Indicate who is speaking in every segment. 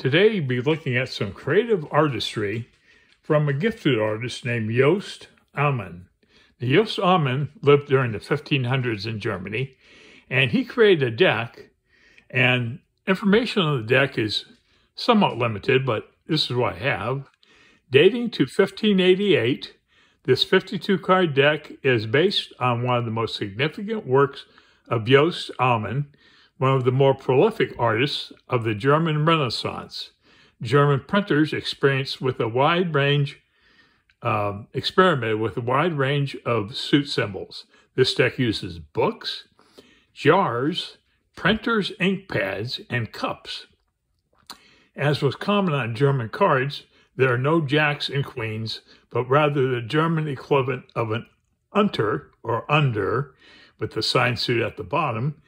Speaker 1: Today, we'll be looking at some creative artistry from a gifted artist named Jost Amman. Jost Amman lived during the 1500s in Germany, and he created a deck, and information on the deck is somewhat limited, but this is what I have. Dating to 1588, this 52-card deck is based on one of the most significant works of Jost Amman, one of the more prolific artists of the German Renaissance. German printers experimented with a wide range of suit symbols. This deck uses books, jars, printers, ink pads, and cups. As was common on German cards, there are no jacks and queens, but rather the German equivalent of an unter, or under, with the sign suit at the bottom,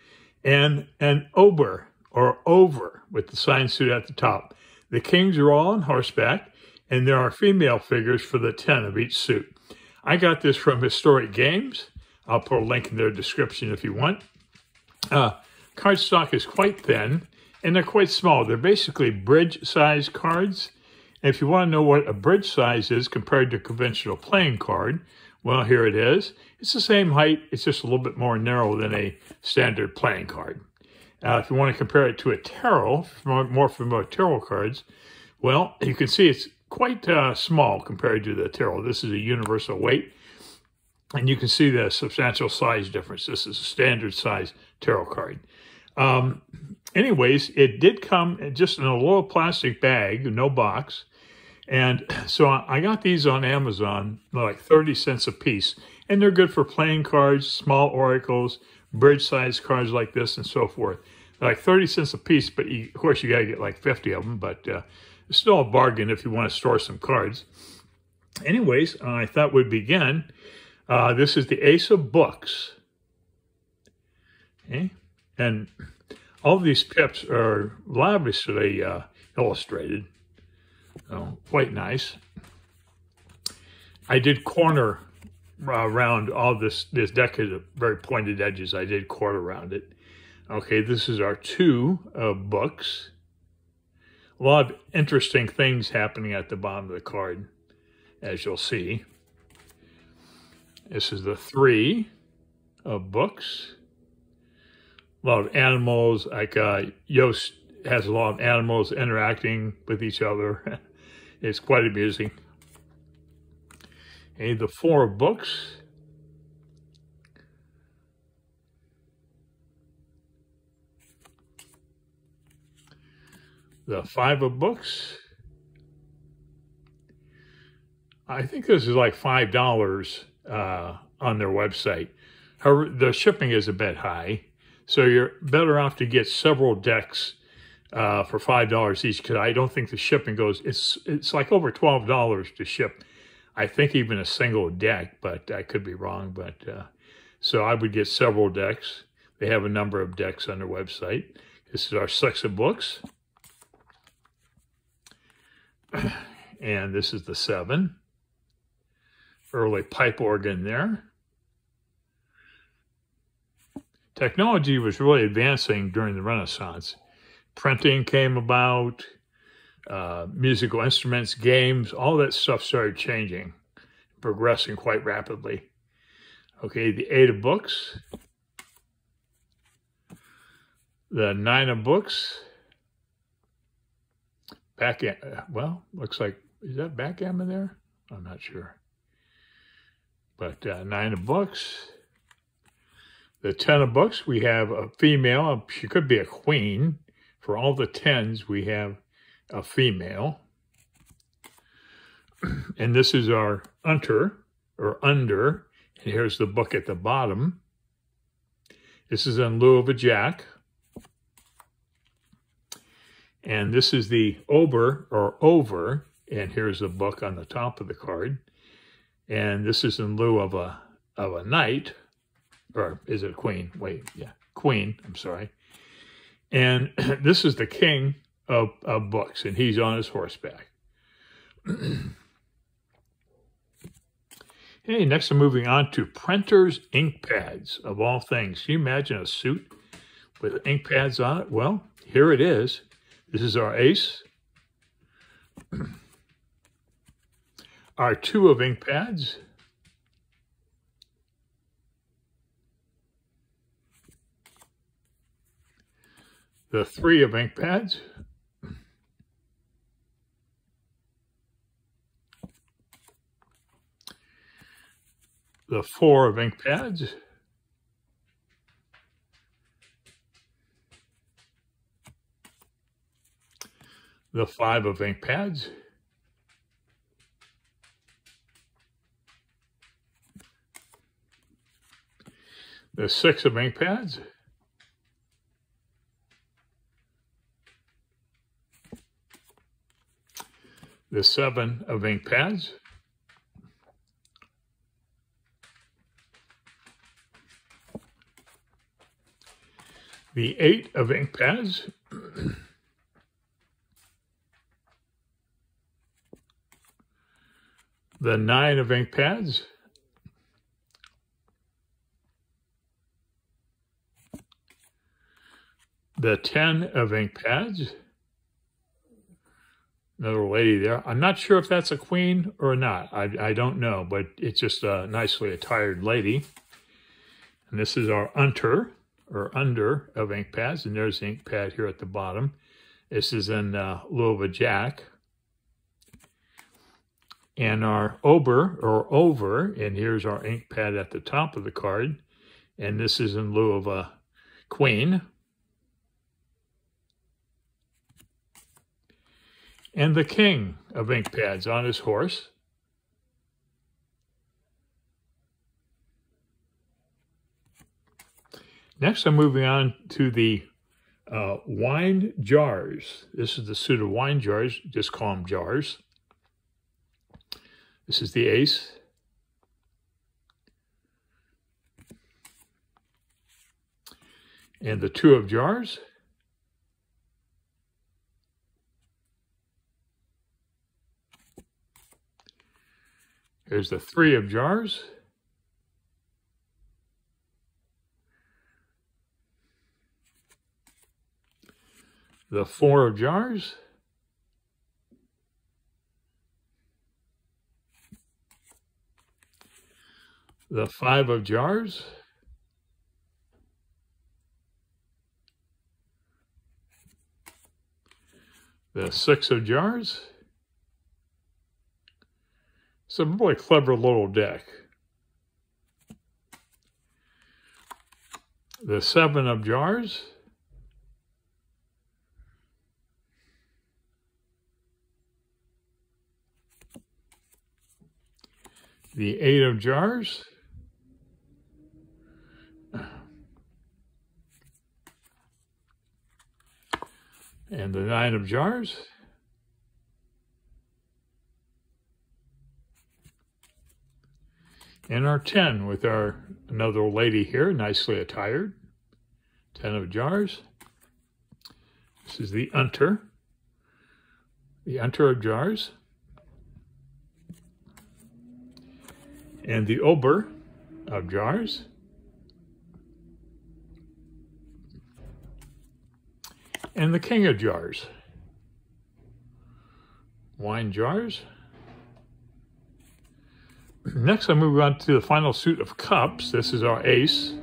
Speaker 1: and an ober, or over, with the sign suit at the top. The kings are all on horseback, and there are female figures for the 10 of each suit. I got this from Historic Games. I'll put a link in their description if you want. Cardstock is quite thin, and they're quite small. They're basically bridge-size cards. And if you want to know what a bridge size is compared to a conventional playing card, well, here it is. It's the same height. It's just a little bit more narrow than a standard playing card. If you want to compare it to a tarot, more familiar with tarot cards, well, you can see it's quite small compared to the tarot. This is a universal weight, and you can see the substantial size difference. This is a standard size tarot card. Anyways, it did come just in a little plastic bag, no box. And so I got these on Amazon, like 30 cents a piece. And they're good for playing cards, small oracles, bridge-sized cards like this, and so forth. They're like 30 cents a piece, but of course you got to get like 50 of them. But it's still a bargain if you want to store some cards. Anyways, I thought we'd begin. This is the Ace of Books. Okay. And all of these pips are lavishly illustrated. Oh, quite nice. I did corner around all this. This deck has very pointed edges. I did quarter around it. Okay, this is our 2 books. A lot of interesting things happening at the bottom of the card, as you'll see. This is the 3 of books. A lot of animals, like Jost has a lot of animals interacting with each other. It's quite amusing. Okay, the 4 of books. The 5 of books. I think this is like $5 on their website. However, the shipping is a bit high, so you're better off to get several decks for $5 each, because I don't think the shipping goes, it's like over $12 to ship, I think, even a single deck, but I could be wrong. But so I would get several decks. They have a number of decks on their website. This is our 6 of books. And this is the 7. Early pipe organ there. Technology was really advancing during the Renaissance. Printing came about, musical instruments, games, all that stuff started changing, progressing quite rapidly. Okay, the 8 of books, the 9 of books, well, looks like, is that backgammon there? I'm not sure. But 9 of books. The 10 of books, we have a female. She could be a queen. For all the 10s, we have a female. And this is our unter, or under. And here's the book at the bottom. This is in lieu of a jack. And this is the ober, or over. And here's the book on the top of the card. And this is in lieu of a knight. Or is it a queen? Wait, yeah, queen, I'm sorry. And this is the king of books, and he's on his horseback. Hey, next I'm moving on to printers' ink pads, of all things. Can you imagine a suit with ink pads on it? Well, here it is. This is our ace Our 2 of Inkpads, the 3 of Inkpads, the 4 of Inkpads, the 5 of Inkpads, the 6 of Inkpads, the 7 of Inkpads, the 8 of Inkpads, the 9 of Inkpads, the 10 of Inkpads, another lady there. I'm not sure if that's a queen or not. I don't know, but it's just a nicely attired lady. And this is our under of Inkpads, and there's the Inkpad here at the bottom. This is in lieu of a jack. And our over, and here's our Inkpad at the top of the card, and this is in lieu of a queen. And the king of Inkpads on his horse. Next, I'm moving on to the wine jars. This is the suit of wine jars. Just call them jars. This is the ace. And the 2 of jars. Here's the 3 of jars. The 4 of jars. The 5 of jars. The 6 of jars. It's a really clever little deck. The 7 of jars. The 8 of jars. And the 9 of jars. And our 10 with our another lady here, nicely attired. 10 of jars. This is the unter of jars. And the ober of jars. And the king of jars. Wine jars. Next, I move on to the final suit of cups. This is our ace.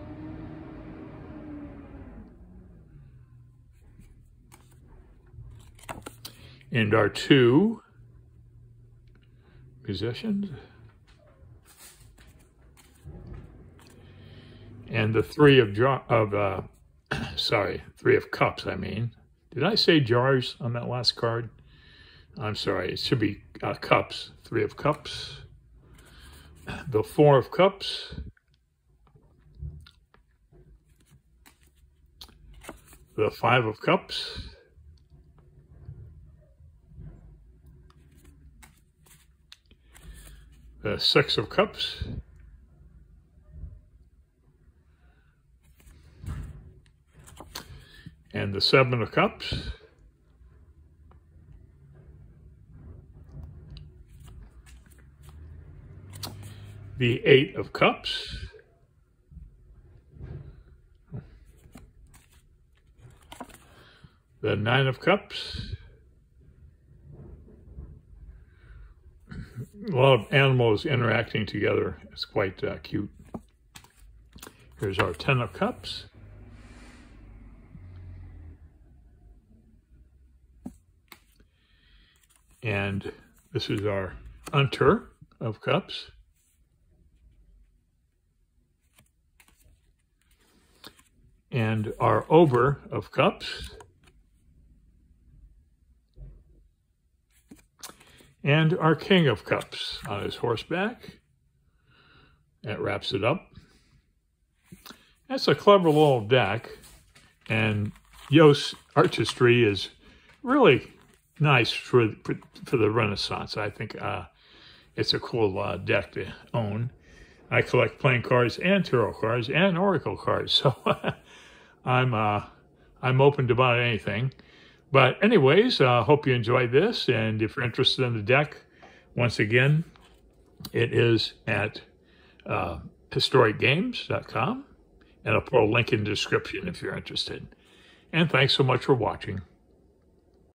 Speaker 1: And our 2 musicians. And the 3 of 3 of cups, I mean. Did I say jars on that last card? I'm sorry, it should be cups. 3 of cups. The 4 of cups. The 5 of cups. The 6 of cups. And the 7 of cups. The 8 of cups. The 9 of cups. a lot of animals interacting together. It's quite cute. Here's our 10 of cups. And this is our Hunter of cups. And our Ober of cups. And our King of cups on his horseback. That wraps it up. That's a clever little deck. And Jost's artistry is really nice for the Renaissance. I think it's a cool deck to own. I collect playing cards and tarot cards and oracle cards, so I'm open to about anything. But anyways, hope you enjoyed this, and if you're interested in the deck, once again, it is at historicgames.com, and I'll put a link in the description if you're interested. And thanks so much for watching.